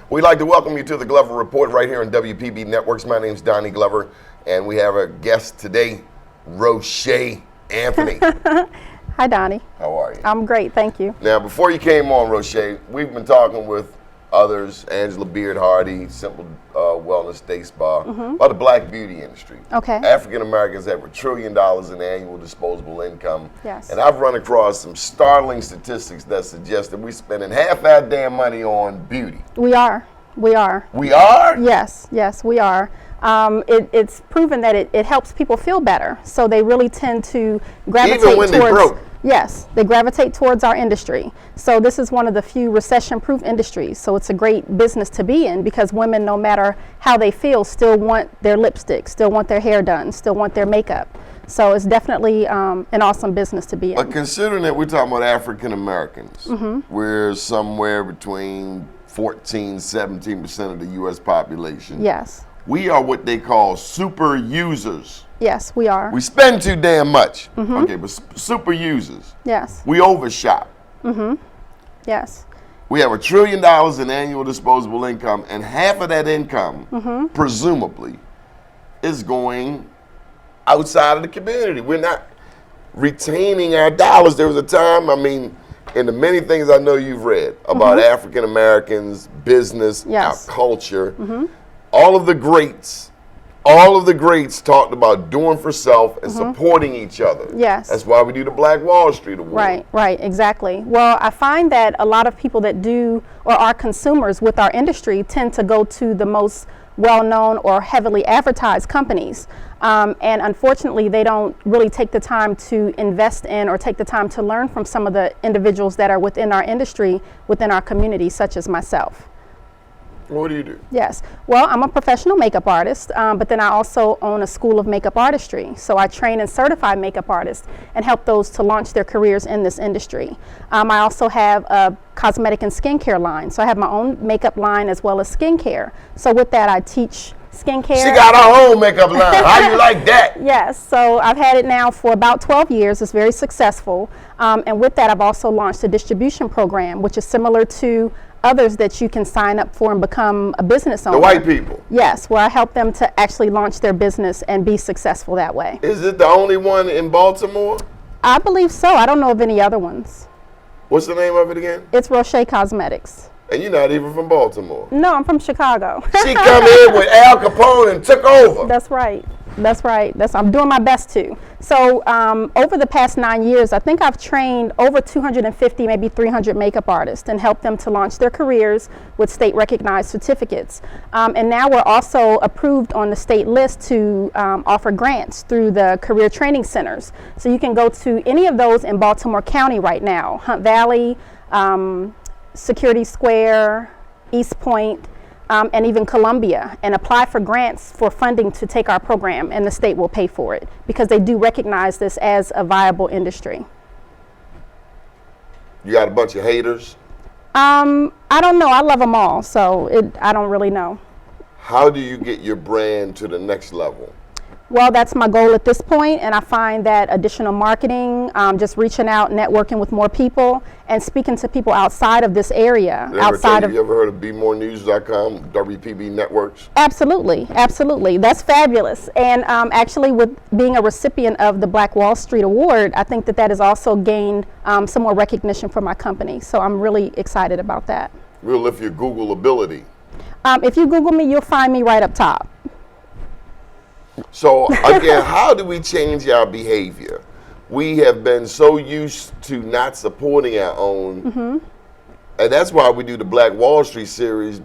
We'd like to welcome you to the Glover Report right here on WPB Networks. My name's Donnie Glover, and we have a guest today, Roshe Anthony. Hi, Donnie. How are you? I'm great, thank you. Now, before you came on, Roshe, we've been talking with others, Angela Beard Hardy, Simple Wellness Day Spa, about the black beauty industry. Okay. African Americans have $1 trillion in annual disposable income. Yes. And I've run across some startling statistics that suggest that we're spending half our damn money on beauty. We are. We are? Yes, we are. It's proven that it helps people feel better, so they really tend to gravitate Even when towards. they broke. Yes, they gravitate towards our industry. So this is one of the few recession-proof industries. So it's a great business to be in because women, no matter how they feel, still want their lipstick, still want their hair done, still want their makeup. So it's definitely an awesome business to be in. But considering that we're talking about African Americans, we're somewhere between 14-17% of the U.S. population. Yes. We are what they call super users. Yes, we are. We spend too damn much. Okay, but super users. Yes. We overshop. Yes. We have $1 trillion in annual disposable income, and half of that income, presumably, is going outside of the community. We're not retaining our dollars. There was a time, in the many things I know you've read about African Americans, business, Yes. our culture, all of the greats talked about doing for self and supporting each other. Yes. That's why we do the Black Wall Street Award. Right, exactly. Well, I find that a lot of people that do or are consumers with our industry tend to go to the most well-known or heavily advertised companies. And unfortunately, they don't really take the time to invest in or take the time to learn from some of the individuals that are within our industry, within our community, such as myself. What do you do? Yes. Well, I'm a professional makeup artist, but then I also own a school of makeup artistry. So I train and certify makeup artists and help those to launch their careers in this industry. I also have a cosmetic and skincare line. So I have my own makeup line as well as skincare. So with that, I teach skincare. She got her own makeup line. How you like that? Yes, so I've had it now for about 12 years. It's very successful. And with that, I've also launched a distribution program, which is similar to others that you can sign up for and become a business owner. The white people? Yes, where I help them to actually launch their business and be successful that way. Is it the only one in Baltimore? I believe so. I don't know of any other ones. What's the name of it again? It's Roshe Cosmetics. And you're not even from Baltimore. No, I'm from Chicago. She come in with Al Capone and took over. That's right. I'm doing my best to. So over the past 9 years, I think I've trained over 250, maybe 300 makeup artists and helped them to launch their careers with state recognized certificates. And now we're also approved on the state list to offer grants through the career training centers. So you can go to any of those in Baltimore County right now, Hunt Valley, Security Square, East Point, and even Columbia, and apply for grants for funding to take our program, and the state will pay for it because they do recognize this as a viable industry. You got a bunch of haters? I don't know. I love them all, so I don't really know. How do you get your brand to the next level? Well, that's my goal at this point, and I find that additional marketing, just reaching out, networking with more people, and speaking to people outside of this area. You ever heard of BeMoreNews.com, WPB Networks? Absolutely. That's fabulous. And actually, with being a recipient of the Black Wall Street Award, I think that has also gained some more recognition for my company. So I'm really excited about that. We'll lift your Google ability. If you Google me, you'll find me right up top. So again, how do we change our behavior? We have been so used to not supporting our own, and that's why we do the Black Wall Street series.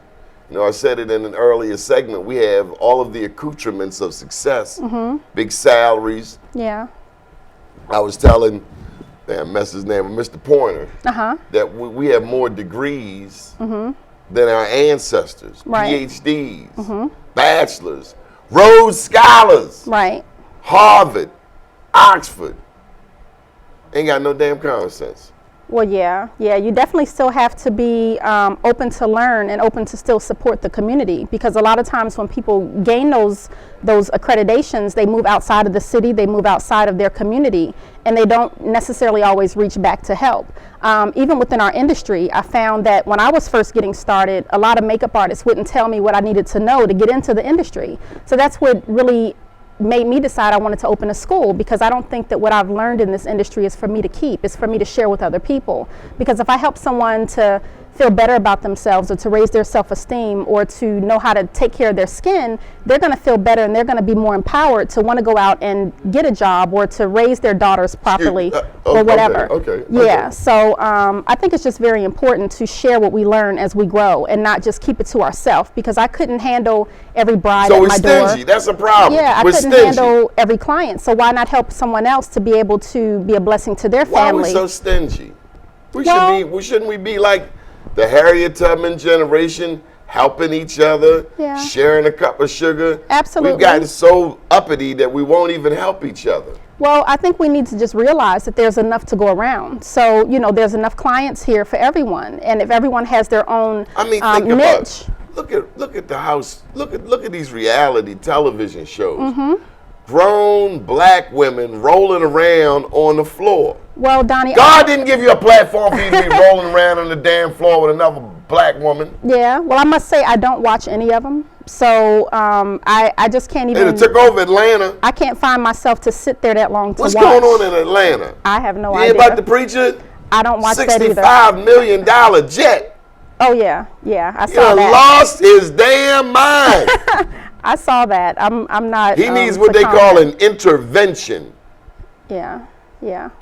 You know, I said it in an earlier segment. We have all of the accoutrements of success, big salaries. Yeah. I was telling, mess his name, Mr. Pointer, that we have more degrees than our ancestors, Right. PhDs, bachelors. Rhodes Scholars. Right. Harvard. Oxford. Ain't got no damn common sense. Well, yeah, you definitely still have to be open to learn and open to still support the community, because a lot of times when people gain those accreditations, they move outside of the city, they move outside of their community, and they don't necessarily always reach back to help. Even within our industry, I found that when I was first getting started, a lot of makeup artists wouldn't tell me what I needed to know to get into the industry. So that's what really made me decide I wanted to open a school, because I don't think that what I've learned in this industry is for me to keep. It's for me to share with other people. Because if I help someone to feel better about themselves, or to raise their self-esteem, or to know how to take care of their skin, they're going to feel better, and they're going to be more empowered to want to go out and get a job, or to raise their daughters properly, or whatever. Okay. Yeah, so I think it's just very important to share what we learn as we grow, and not just keep it to ourselves, because I couldn't handle every bride at my door. So we're stingy. That's a problem. Yeah, I we're couldn't stingy. handle every client, so why not help someone else to be able to be a blessing to their Why family? are we so stingy? Shouldn't we be like the Harriet Tubman generation, helping each other, sharing a cup of sugar? Absolutely. We've gotten so uppity that we won't even help each other. Well, I think we need to just realize that there's enough to go around. So, there's enough clients here for everyone. And if everyone has their own niche. Look at the house. Look at these reality television shows. Mm-hmm. Grown black women rolling around on the floor. Well, Donnie, God didn't give you a platform for you to be rolling around on the damn floor with another black woman. Yeah, well, I must say I don't watch any of them. So I just can't even. It took over Atlanta. I can't find myself to sit there that long to What's watch. going on in Atlanta? I have no You idea. ain't about to preach it? I don't watch that either. $65 million jet. Oh, yeah, I He saw that. lost his damn mind. I saw that. I'm not. He needs what they call an intervention. Yeah.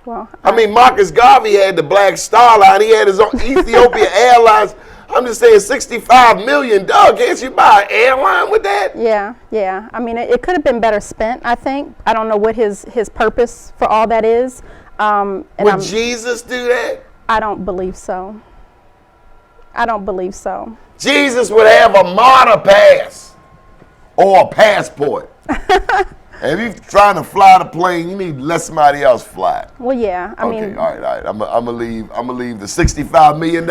Well, I mean, Marcus Garvey had the Black Star Line. He had his own Ethiopia Airlines. I'm just saying, $65 million. Can't you buy an airline with that? Yeah. I mean, it could have been better spent, I think. I don't know what his purpose for all that is. Would Jesus do that? I don't believe so. Jesus would have a martyr pass or a passport. And if you're trying to fly the plane, you need to let somebody else fly. Well, yeah. I mean, all right. I'm gonna leave the $65 million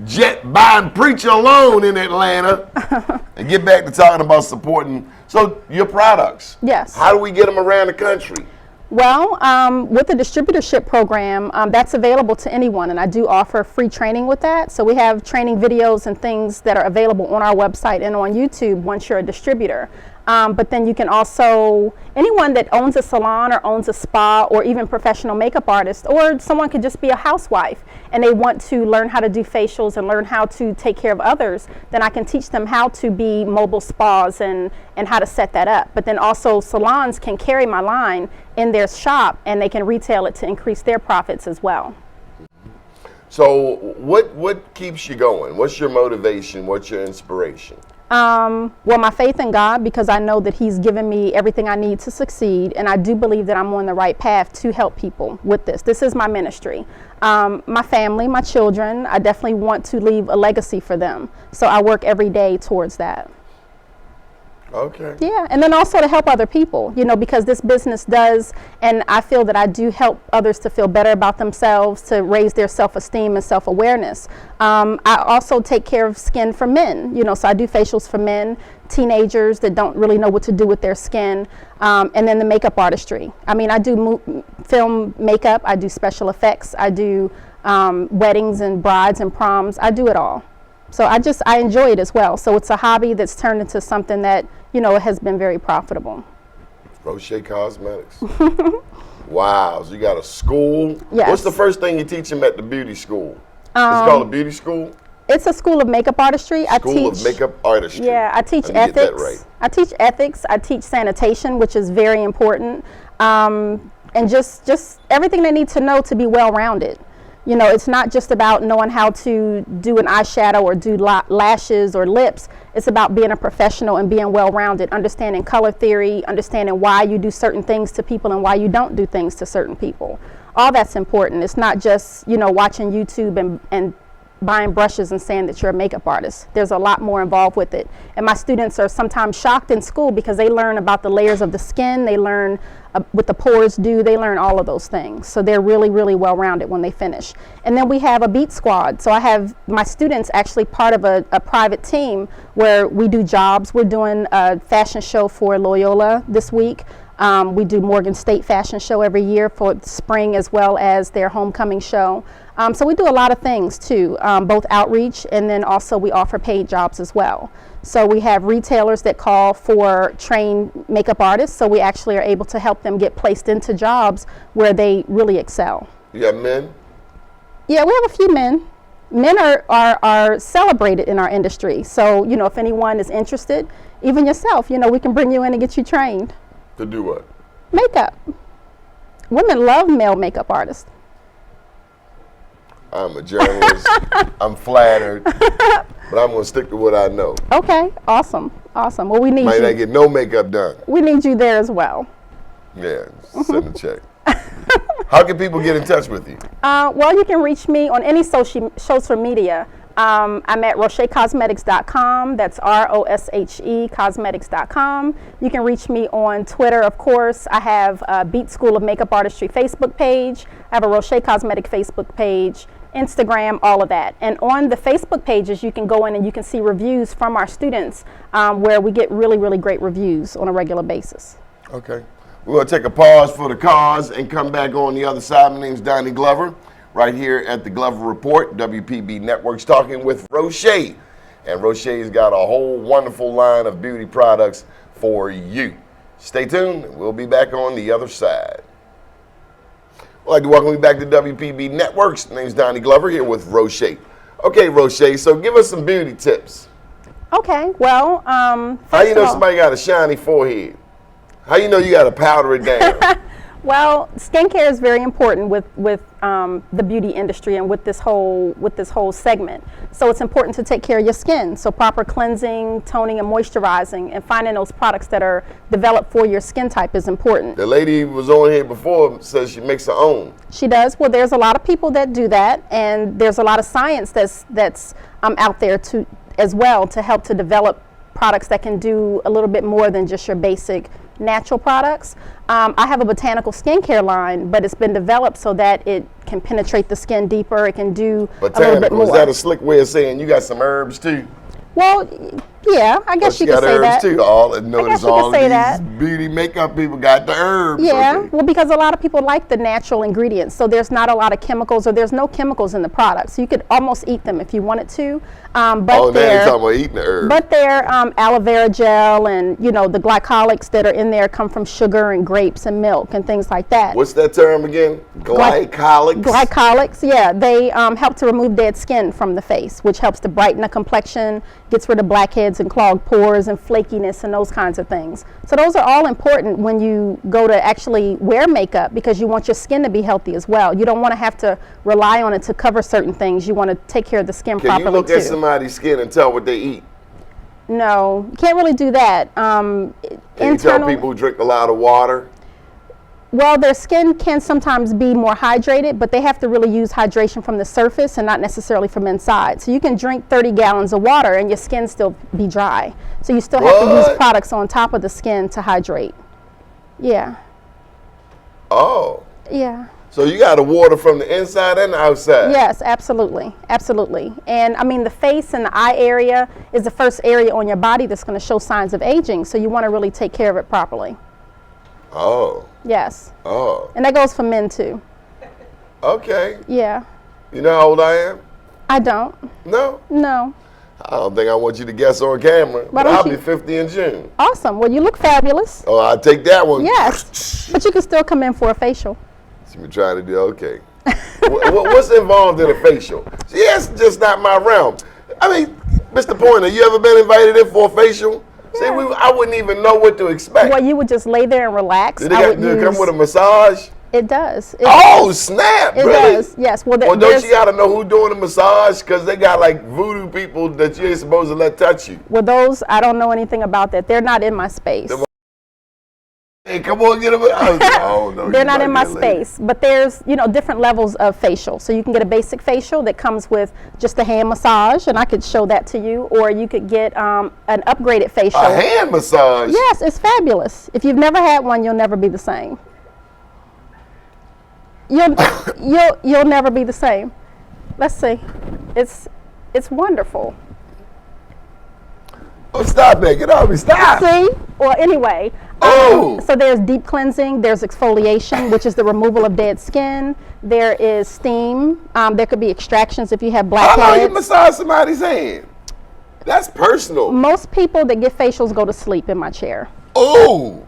jet buying preacher alone in Atlanta, and get back to talking about supporting your products. Yes. How do we get them around the country? Well, with the distributorship program, that's available to anyone, and I do offer free training with that. So we have training videos and things that are available on our website and on YouTube once you're a distributor. But then you can also, anyone that owns a salon or owns a spa, or even professional makeup artist, or someone could just be a housewife and they want to learn how to do facials and learn how to take care of others, then I can teach them how to be mobile spas and how to set that up. But then also salons can carry my line in their shop, and they can retail it to increase their profits as well. So what keeps you going? What's your motivation? What's your inspiration? Well, my faith in God, because I know that He's given me everything I need to succeed, and I do believe that I'm on the right path to help people with this. This is my ministry. My family, my children, I definitely want to leave a legacy for them. So I work every day towards that. Okay. Yeah, and then also to help other people, because this business does, and I feel that I do help others to feel better about themselves, to raise their self-esteem and self-awareness. I also take care of skin for men, so I do facials for men, teenagers that don't really know what to do with their skin, and then the makeup artistry. I mean, I do film makeup, I do special effects, I do weddings and brides and proms, I do it all. So I enjoy it as well. So it's a hobby that's turned into something that, has been very profitable. Roshe Cosmetics. Wow, so you got a school. Yes. What's the first thing you teach them at the beauty school? It's called a beauty school? It's a school of makeup artistry. School of makeup artistry. Yeah, I teach ethics. Get that right. I teach ethics. I teach sanitation, which is very important. And just everything they need to know to be well-rounded. It's not just about knowing how to do an eyeshadow or do lashes or lips. It's about being a professional and being well-rounded, understanding color theory, understanding why you do certain things to people and why you don't do things to certain people. All that's important. It's not just, watching YouTube and buying brushes and saying that you're a makeup artist. There's a lot more involved with it. And my students are sometimes shocked in school because they learn about the layers of the skin. They learn with the pores do. They learn all of those things. So they're really, really well-rounded when they finish. And then we have a beat squad. So I have my students actually part of a private team where we do jobs. We're doing a fashion show for Loyola this week. We do Morgan State Fashion Show every year for spring as well as their homecoming show. So we do a lot of things too, both outreach and then also we offer paid jobs as well. So we have retailers that call for trained makeup artists, so we actually are able to help them get placed into jobs where they really excel. You got men? Yeah, we have a few men. Men are celebrated in our industry. So, you know, if anyone is interested, even yourself, you know, we can bring you in and get you trained. To do what? Makeup. Women love male makeup artists. I'm a journalist. I'm flattered, but I'm gonna stick to what I know. Okay, awesome, awesome. Well, we need Might you. not get no makeup done. We need you there as well. Yeah, send a check. How can people get in touch with you? Well, you can reach me on any social media. I'm at roshecosmetics.com. That's ROSHE cosmetics.com. You can reach me on Twitter, of course. I have a Beat School of Makeup Artistry Facebook page. I have a Roshe Cosmetic Facebook page, Instagram, all of that. And on the Facebook pages, you can go in and you can see reviews from our students where we get really, really great reviews on a regular basis. Okay. We're going to take a pause for the cause and come back on the other side. My name's Donnie Glover, right here at the Glover Report, WPB Networks, talking with Roshe. And Roshe's got a whole wonderful line of beauty products for you. Stay tuned. We'll be back on the other side. I'd like to welcome you back to WPB Networks. My name's Donnie Glover here with Roshe. Okay, Roshe, so give us some beauty tips. Okay, well, how you know somebody got a shiny forehead? How you know you got to powder it down? Well, skincare is very important with the beauty industry and with this whole segment. So it's important to take care of your skin. So proper cleansing, toning, and moisturizing, and finding those products that are developed for your skin type is important. The lady who was on here before says she makes her own. She does. Well, there's a lot of people that do that, and there's a lot of science that's out there as well to help to develop products that can do a little bit more than just your basic natural products. I have a botanical skincare line, but it's been developed so that it can penetrate the skin deeper. It can do a little bit more. Is that a slick way of saying you got some herbs too? Well, yeah, I guess you could say that. Too. Notice all these beauty makeup people got the herbs. Yeah, okay. Well, because a lot of people like the natural ingredients, so there's not a lot of chemicals, or there's no chemicals in the product, so you could almost eat them if you wanted to. But now you're talking about eating the herbs. But they're aloe vera gel, and you know the glycolics that are in there come from sugar and grapes and milk and things like that. What's that term again? Glycolics. Glycolics, yeah. They help to remove dead skin from the face, which helps to brighten the complexion, gets rid of blackheads and clogged pores and flakiness and those kinds of things. So those are all important when you go to actually wear makeup, because you want your skin to be healthy as well. You don't want to have to rely on it to cover certain things. You want to take care of the skin properly too. Can you look at somebody's skin and tell what they eat? No, you can't really do that. Can you tell people who drink a lot of water? Well, their skin can sometimes be more hydrated, but they have to really use hydration from the surface and not necessarily from inside. So you can drink 30 gallons of water and your skin still be dry. So you still have to use products on top of the skin to hydrate. Yeah. Oh. Yeah. So you got to water from the inside and the outside? Yes, absolutely. Absolutely. And I mean, the face and the eye area is the first area on your body that's going to show signs of aging. So you want to really take care of it properly. Oh. Yes. Oh. And that goes for men too. Okay. Yeah. You know how old I am? I don't. No? No. I don't think I want you to guess on camera, but I'll be 50 in June. Awesome. Well, you look fabulous. Oh, I'll take that one. Yes. But you can still come in for a facial. So you're trying to do, okay. What's involved in a facial? See, that's just not my realm. I mean, Mr. Pointer, you ever been invited in for a facial? See, I wouldn't even know what to expect. Well, you would just lay there and relax. Did it come with a massage? It does. Snap! It really? Does. Yes. Well, don't you gotta know who doing the massage? Because they got like voodoo people that you ain't supposed to let touch you. Well, those I don't know anything about that. They're not in my space. Hey, come on, get them. Oh, no, They're not in my space, but there's, you know, different levels of facial. So you can get a basic facial that comes with just a hand massage, and I could show that to you, or you could get an upgraded facial. A hand massage? Yes, it's fabulous. If you've never had one, you'll never be the same. You'll never be the same. Let's see. It's wonderful. Oh, stop that. Get off me. Stop. See? Well, anyway. Oh. So there's deep cleansing. There's exfoliation, which is the removal of dead skin. There is steam. There could be extractions if you have How long blackheads. you massage somebody's hand? That's personal. Most people that get facials go to sleep in my chair. Oh.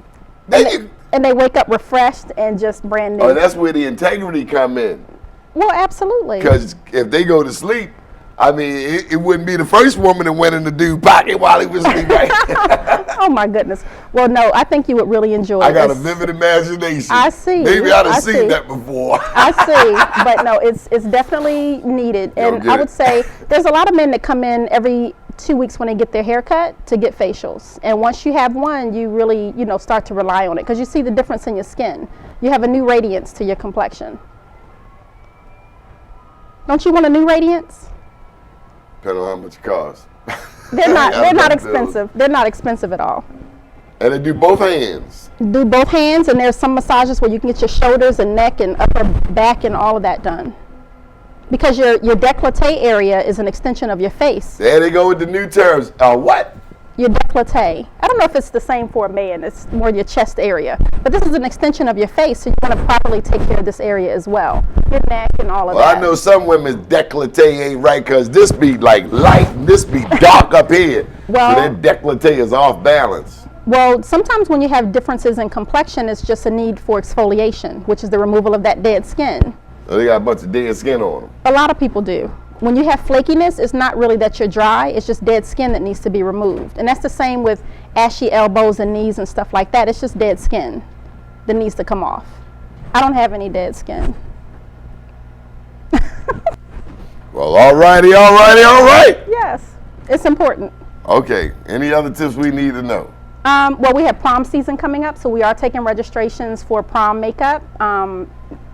And they wake up refreshed and just brand new. Oh, that's where the integrity come in. Well, absolutely. Because if they go to sleep, I mean, it wouldn't be the first woman that went in the dude's pocket while he was sleeping. Oh my goodness. Well, no, I think you would really enjoy it. I got a vivid imagination. I see. Maybe I'd have seen that before. I see, but no, it's definitely needed. And I would say there's a lot of men that come in every 2 weeks when they get their hair cut to get facials. And once you have one, you really, you know, start to rely on it because you see the difference in your skin. You have a new radiance to your complexion. Don't you want a new radiance? Depending on how much it costs. They're not expensive. They're not expensive at all. And they do both hands. Do both hands, and there's some massages where you can get your shoulders and neck and upper back and all of that done. Because your décolleté area is an extension of your face. There they go with the new terms. What? Your décolleté. I don't know if it's the same for a man. It's more your chest area. But this is an extension of your face, so you want to properly take care of this area as well. Your neck and all of that. Well, I know some women's décolleté ain't right because this be like light and this be dark up here. Well, so their décolleté is off balance. Well, sometimes when you have differences in complexion, it's just a need for exfoliation, which is the removal of that dead skin. So they got a bunch of dead skin on them. A lot of people do. When you have flakiness, it's not really that you're dry, it's just dead skin that needs to be removed. And that's the same with ashy elbows and knees and stuff like that. It's just dead skin that needs to come off. I don't have any dead skin. Well, all righty. Yes, it's important. Okay, any other tips we need to know? Well, we have prom season coming up, so we are taking registrations for prom makeup.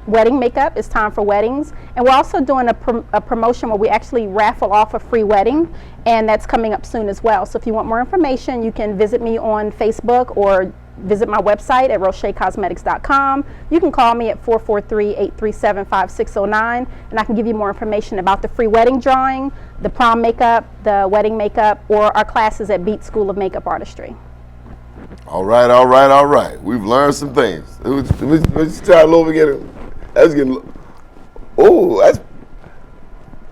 Wedding makeup. It's time for weddings, and we're also doing a promotion where we actually raffle off a free wedding, and that's coming up soon as well. So if you want more information, you can visit me on Facebook or visit my website at roshecosmetics.com. You can call me at 443-837-5609, and I can give you more information about the free wedding drawing, the prom makeup, the wedding makeup, or our classes at Beat School of Makeup Artistry. All right. We've learned some things. Let's try all over again. That's getting. Oh, that's.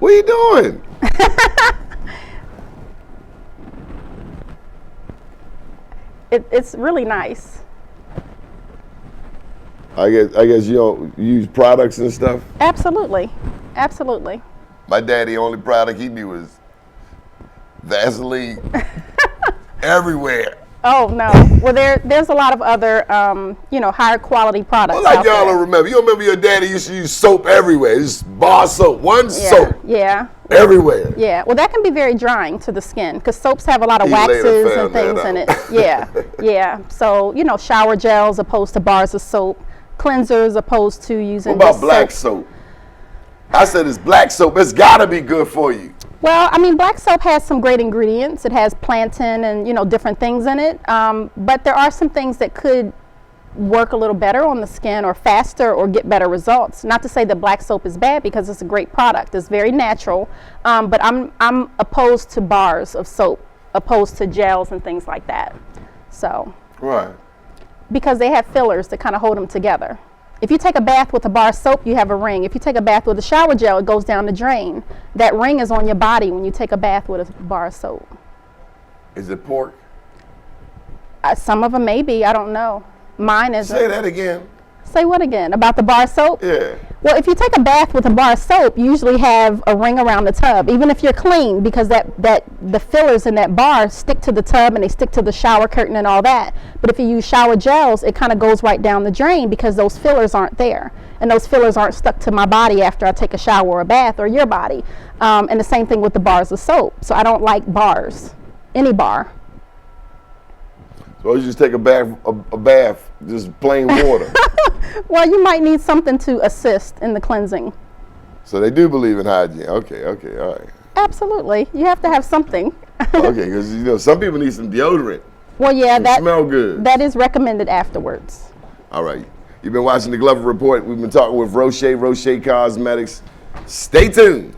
What are you doing? It's really nice. I guess you don't use products and stuff. Absolutely. My daddy, only product he knew was Vaseline. Everywhere. Oh no. Well, there's a lot of other higher quality products. Well, like y'all don't remember. You remember your daddy used to use soap everywhere. Just bar soap, soap. Yeah. Everywhere. Yeah. Well, that can be very drying to the skin because soaps have a lot of waxes and things in it. Yeah. So shower gels opposed to bars of soap, cleansers opposed to using. What about black soap? I said it's black soap. It's got to be good for you. Well, I mean, black soap has some great ingredients. It has plantain and different things in it. But there are some things that could work a little better on the skin or faster or get better results. Not to say that black soap is bad because it's a great product. It's very natural. But I'm opposed to bars of soap, opposed to gels and things like that. So. Right. Because they have fillers that kind of hold them together. If you take a bath with a bar of soap, you have a ring. If you take a bath with a shower gel, it goes down the drain. That ring is on your body when you take a bath with a bar of soap. Is it pork? Some of them may be. I don't know. Mine isn't. Say that again. Say what again? About the bar of soap? Yeah. Well, if you take a bath with a bar of soap, you usually have a ring around the tub, even if you're clean, because the fillers in that bar stick to the tub and they stick to the shower curtain and all that. But if you use shower gels, it kind of goes right down the drain because those fillers aren't there. And those fillers aren't stuck to my body after I take a shower or a bath or your body. And the same thing with the bars of soap. So I don't like bars, any bar. So Or you just take a bath, just plain water. Well, you might need something to assist in the cleansing. So they do believe in hygiene. Okay, all right. Absolutely. You have to have something. Okay, because some people need some deodorant. Well, yeah, that smell good. That is recommended afterwards. All right. You've been watching the Glover Report. We've been talking with Roshe Cosmetics. Stay tuned.